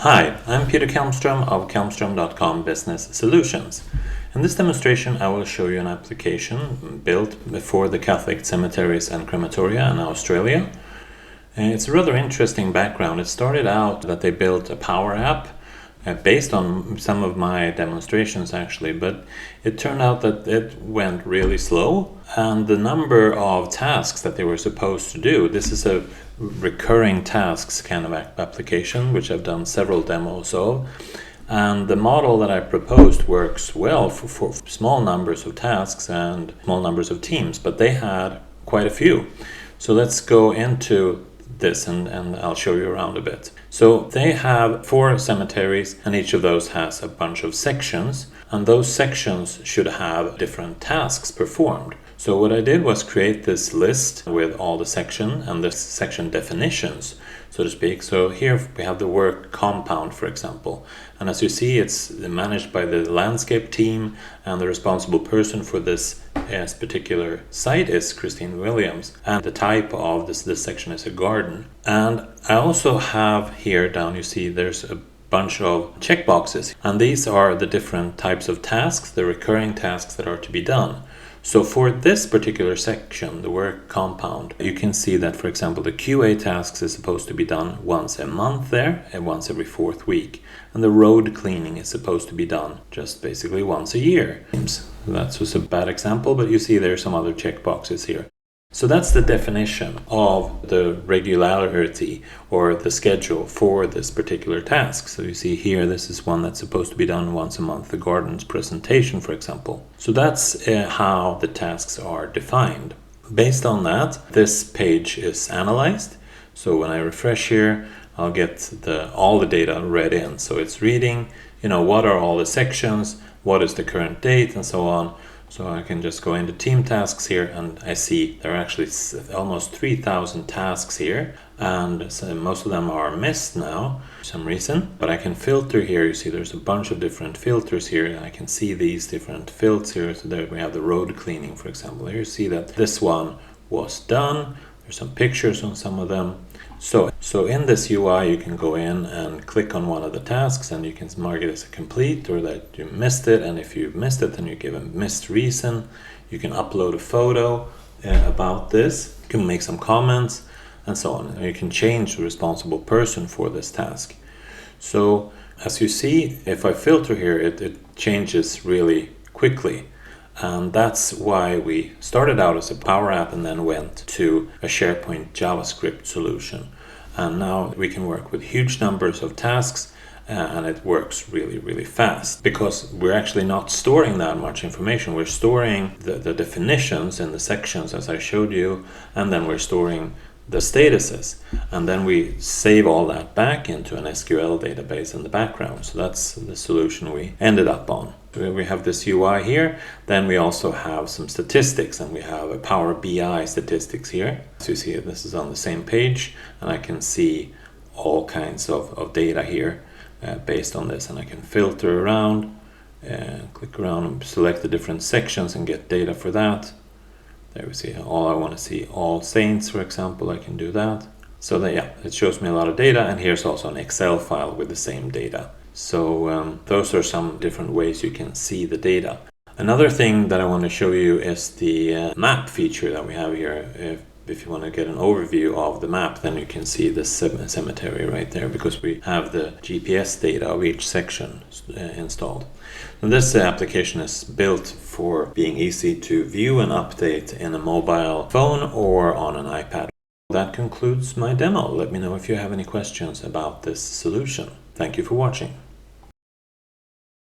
Hi, I'm Peter Kalmstrom of kalmstrom.com Business Solutions. In this demonstration I will show you an application built for the Catholic cemeteries and crematoria in Australia. It's a rather interesting background. It started out that they built a power app based on some of my demonstrations actually, but it turned out that it went really slow, and the number of tasks that they were supposed to do, this is a recurring tasks kind of application which I've done several demos of, and the model that I proposed works well for small numbers of tasks and small numbers of teams, but they had quite a few. So let's go into this and I'll show you around a bit. So they have 4 cemeteries, and each of those has a bunch of sections, and those sections should have different tasks performed. So what I did was create this list with all the section and the section definitions, so to speak. So here we have the work compound, for example, and as you see, it's managed by the landscape team, and the responsible person for this particular site is Christine Williams, and the type of this section is a garden. And I also have here down, you see there's a bunch of checkboxes, and these are the different types of tasks, the recurring tasks that are to be done. So for this particular section, the work compound, you can see that, for example, the QA tasks is supposed to be done once a month there and once every 4th week. And the road cleaning is supposed to be done just basically once a year. That was a bad example, but you see there are some other checkboxes here. So that's the definition of the regularity or the schedule for this particular task. So you see here, this is one that's supposed to be done once a month, the garden's presentation, for example. So that's how the tasks are defined. Based on that, this page is analyzed. So when I refresh here, I'll get all the data read in. So it's reading, what are all the sections, what is the current date, and so on. So I can just go into team tasks here, and I see there are actually almost 3,000 tasks here, and so most of them are missed now for some reason. But I can filter here. You see there's a bunch of different filters here, and I can see these different filters here. So there we have the road cleaning, for example. Here you see that this one was done. There's some pictures on some of them. So in this UI, you can go in and click on one of the tasks, and you can mark it as a complete or that you missed it. And if you missed it, then you give a missed reason. You can upload a photo about this. You can make some comments and so on. And you can change the responsible person for this task. So as you see, if I filter here, it changes really quickly. And that's why we started out as a Power App and then went to a SharePoint JavaScript solution. And now we can work with huge numbers of tasks, and it works really, really fast because we're actually not storing that much information. We're storing the definitions in the sections as I showed you, and then we're storing the statuses, and then we save all that back into an SQL database in the background. So that's the solution we ended up on. We have this UI here, then we also have some statistics, and we have a Power BI statistics here. So you see this is on the same page, and I can see all kinds of data here based on this, and I can filter around, click around and select the different sections and get data for that. There we see all I want to see, All Saints, for example, I can do that. So that, yeah, it shows me a lot of data, and here's also an Excel file with the same data. So those are some different ways you can see the data. Another thing that I want to show you is the map feature that we have here. If you want to get an overview of the map, then you can see the cemetery right there, because we have the GPS data of each section installed. And this application is built for being easy to view and update in a mobile phone or on an iPad. That concludes my demo. Let me know if you have any questions about this solution. Thank you for watching.